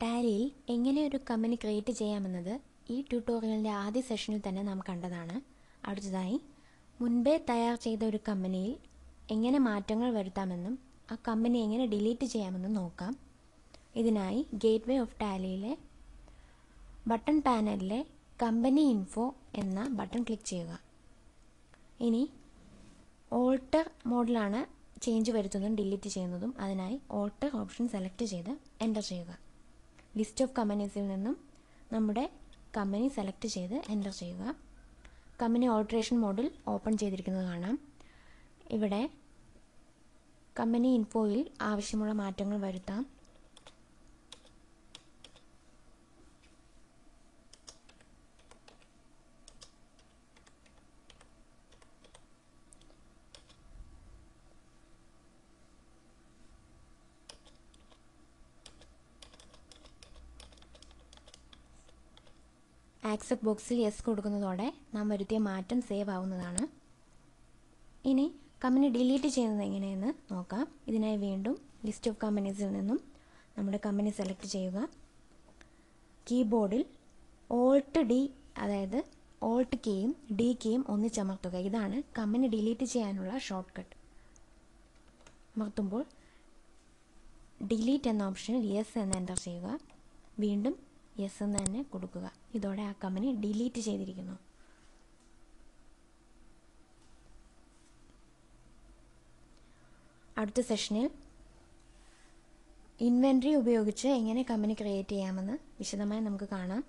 ടാലിയിൽ എങ്ങനെ ഒരു company create ചെയ്യാമെന്നത് ഈ ട്യൂട്ടോറിയലിൻ്റെ ആദ്യ സെഷനിൽ തന്നെ നാം കണ്ടതാണ്. അടുത്തതായി മുൻപേ തയ്യാർ ചെയ്ത ഒരു കമ്പനിയിൽ എങ്ങനെ മാറ്റങ്ങൾ വരുത്താമെന്നും ആ കമ്പനി എങ്ങനെ ഡിലീറ്റ് ചെയ്യാമെന്നും നോക്കാം. ഇതിനായി ഗേറ്റ്വേ ഓഫ് ടാലിയിലെ ബട്ടൺ പാനലിലെ കമ്പനി ഇൻഫോ എന്ന ബട്ടൺ ക്ലിക്ക് ചെയ്യുക. ഇനി ഓൾട്ടർ മോഡിലാണ് ചേഞ്ച് വരുത്തുന്നതും ഡിലീറ്റ് ചെയ്യുന്നതും. അതിനായി ഓൾട്ടർ ഓപ്ഷൻ സെലക്ട് ചെയ്ത് എൻ്റർ ചെയ്യുക. ലിസ്റ്റ് ഓഫ് കമ്പനീസിൽ നിന്നും നമ്മുടെ കമ്പനി സെലക്ട് ചെയ്ത് എൻ്റർ ചെയ്യുക. കമ്പനി ഓൾട്ടറേഷൻ മോഡിൽ ഓപ്പൺ ചെയ്തിരിക്കുന്നത് കാണാം. ഇവിടെ കമ്പനി ഇൻഫോയിൽ ആവശ്യമുള്ള മാറ്റങ്ങൾ വരുത്താം. ആക്സെപ്റ്റ് ബോക്സിൽ യെസ് കൊടുക്കുന്നതോടെ നാം വരുത്തിയ മാറ്റം സേവ് ആവുന്നതാണ്. ഇനി കമ്പനി ഡിലീറ്റ് ചെയ്യുന്നത് എങ്ങനെയെന്ന് നോക്കാം. ഇതിനായി വീണ്ടും ലിസ്റ്റ് ഓഫ് കമ്പനീസിൽ നിന്നും നമ്മുടെ കമ്പനി സെലക്ട് ചെയ്യുക. കീബോർഡിൽ ഓൾട്ട് ഡി, അതായത് ഓൾട്ട് കീയും ഡി കീയും ഒന്നിച്ചമർത്തുക. ഇതാണ് കമ്പനി ഡിലീറ്റ് ചെയ്യാനുള്ള ഷോർട്ട് കട്ട്. അമർത്തുമ്പോൾ ഡിലീറ്റ് എന്ന ഓപ്ഷനിൽ യെസ് എന്ന് എൻ്റർ ചെയ്യുക. വീണ്ടും യെസ് എന്ന് തന്നെ കൊടുക്കുക. ഇതോടെ ആ കമ്പനി ഡിലീറ്റ് ചെയ്തിരിക്കുന്നു. അടുത്ത സെഷനിൽ ഇൻവെൻട്രി ഉപയോഗിച്ച് എങ്ങനെ കമ്പനി ക്രിയേറ്റ് ചെയ്യാമെന്ന് വിശദമായി നമുക്ക് കാണാം.